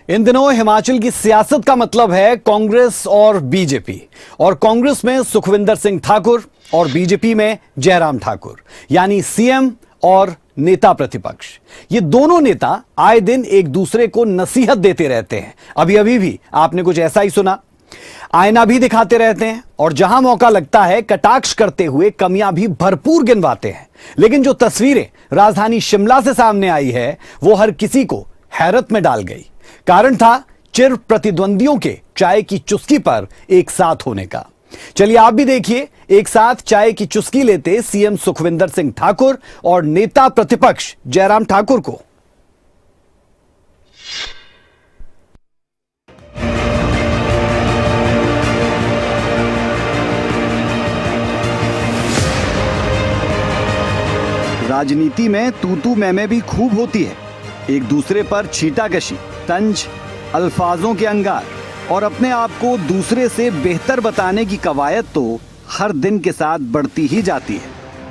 इन दिनों हिमाचल की सियासत का मतलब है कांग्रेस और बीजेपी, और कांग्रेस में सुखविंदर सिंह ठाकुर और बीजेपी में जयराम ठाकुर, यानी सीएम और नेता प्रतिपक्ष। ये दोनों नेता आए दिन एक दूसरे को नसीहत देते रहते हैं। अभी अभी भी आपने कुछ ऐसा ही सुना। आईना भी दिखाते रहते हैं और जहां मौका लगता है कटाक्ष करते हुए कमियां भी भरपूर गिनवाते हैं। लेकिन जो तस्वीरें राजधानी शिमला से सामने आई है वो हर किसी को हैरत में डाल गई। कारण था चिर प्रतिद्वंदियों के चाय की चुस्की पर एक साथ होने का। चलिए आप भी देखिए एक साथ चाय की चुस्की लेते सीएम सुखविंदर सिंह ठाकुर और नेता प्रतिपक्ष जयराम ठाकुर को। राजनीति में तू मैं भी खूब होती है। एक दूसरे पर छींटाकशी, तंज, अल्फाजों के अंगार और अपने आप को दूसरे से बेहतर बताने की कवायद तो हर दिन के साथ बढ़ती ही जाती है।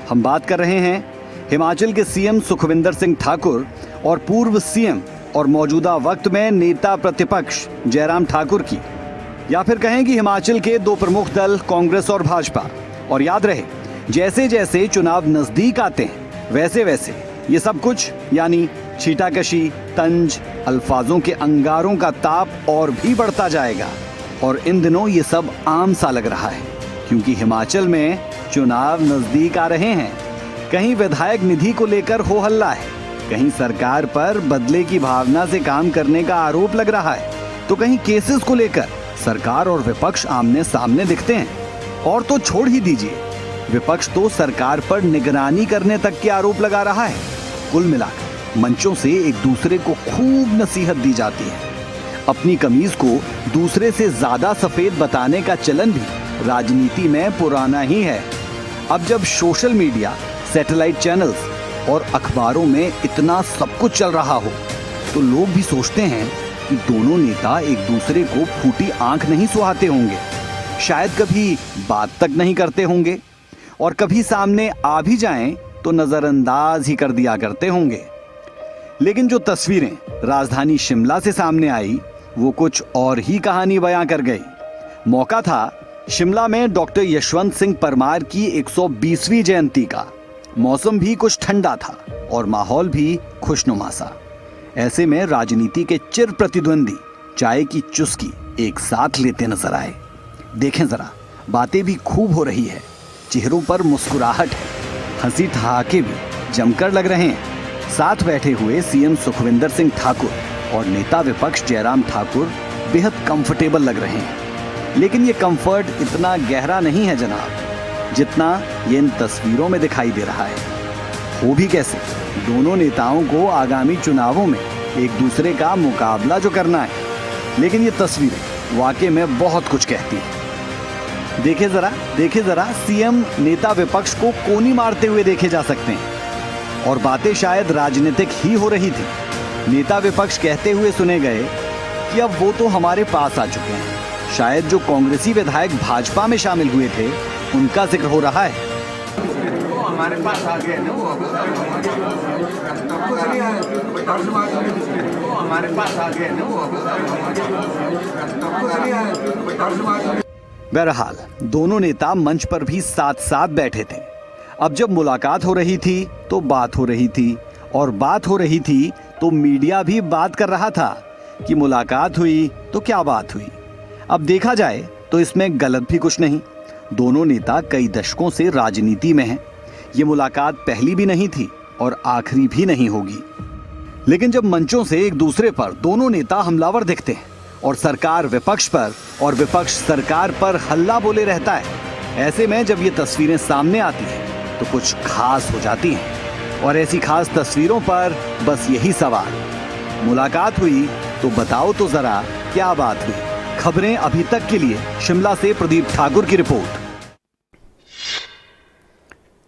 हम बात कर रहे हैं हिमाचल के सीएम सुखविंदर सिंह ठाकुर और पूर्व सीएम और मौजूदा वक्त में नेता प्रतिपक्ष जयराम ठाकुर की, या फिर कहें कि हिमाचल के दो प्रमुख दल कांग्रेस और भाजपा। और याद रहे, जैसे जैसे चुनाव नजदीक आते हैं वैसे वैसे ये सब कुछ यानी छींटाकशी, तंज, अल्फाजों के अंगारों का ताप और भी बढ़ता जाएगा। और इन दिनों ये सब आम सा लग रहा है, क्योंकि हिमाचल में चुनाव नजदीक आ रहे हैं। कहीं विधायक निधि को लेकर हो हल्ला है, कहीं सरकार पर बदले की भावना से काम करने का आरोप लग रहा है, तो कहीं केसेस को लेकर सरकार और विपक्ष आमने सामने दिखते हैं। और तो छोड़ ही दीजिए, विपक्ष तो सरकार पर निगरानी करने तक के आरोप लगा रहा है। कुल मिलाकर मंचों से एक दूसरे को खूब नसीहत दी जाती है। अपनी कमीज को दूसरे से ज्यादा सफेद बताने का चलन भी राजनीति में पुराना ही है। अब जब सोशल मीडिया, सैटेलाइट चैनल्स और अखबारों में इतना सब कुछ चल रहा हो, तो लोग भी सोचते हैं कि दोनों नेता एक दूसरे को फूटी आंख नहीं सुहाते होंगे, शायद कभी बात तक नहीं करते होंगे, और कभी सामने आ भी जाएं तो नजरअंदाज ही कर दिया करते होंगे। लेकिन जो तस्वीरें राजधानी शिमला से सामने आई वो कुछ और ही कहानी बयां कर गई। मौका था शिमला में डॉक्टर यशवंत सिंह परमार की 120वीं जयंती का। मौसम भी कुछ ठंडा था और माहौल भी खुशनुमा सा। ऐसे में राजनीति के चिर प्रतिद्वंदी चाय की चुस्की एक साथ लेते नजर आए। देखें जरा, बातें भी खूब हो रही है, चेहरों पर मुस्कुराहट है, हंसी ठहाके भी जमकर लग रहे हैं। साथ बैठे हुए सीएम सुखविंदर सिंह ठाकुर और नेता विपक्ष जयराम ठाकुर बेहद कंफर्टेबल लग रहे हैं। लेकिन ये कंफर्ट इतना गहरा नहीं है जनाब, जितना ये इन तस्वीरों में दिखाई दे रहा है। हो भी कैसे, दोनों नेताओं को आगामी चुनावों में एक दूसरे का मुकाबला जो करना है। लेकिन ये तस्वीरें वाकई में बहुत कुछ कहती हैं। देखिए जरा, सीएम नेता विपक्ष को कोनी मारते हुए देखे जा सकते हैं, और बातें शायद राजनीतिक ही हो रही थी। नेता विपक्ष कहते हुए सुने गए कि अब वो तो हमारे पास आ चुके हैं। शायद जो कांग्रेसी विधायक भाजपा में शामिल हुए थे उनका जिक्र हो रहा है। वो हमारे पास आ गए ना, वो हमारे पास आ गए ना, बहरहाल दोनों नेता मंच पर भी साथ साथ बैठे थे। अब जब मुलाकात हो रही थी तो बात हो रही थी, और बात हो रही थी तो मीडिया भी बात कर रहा था कि मुलाकात हुई तो क्या बात हुई। अब देखा जाए तो इसमें गलत भी कुछ नहीं। दोनों नेता कई दशकों से राजनीति में हैं। ये मुलाकात पहली भी नहीं थी और आखिरी भी नहीं होगी। लेकिन जब मंचों से एक दूसरे पर दोनों नेता हमलावर दिखते हैं और सरकार विपक्ष पर और विपक्ष सरकार पर हल्ला बोले रहता है, ऐसे में जब ये तस्वीरें सामने आती हैं तो कुछ खास हो जाती हैं। और ऐसी खास तस्वीरों पर बस यही सवाल, मुलाकात हुई तो बताओ तो जरा क्या बात हुई। खबरें अभी तक के लिए शिमला से प्रदीप ठाकुर की रिपोर्ट।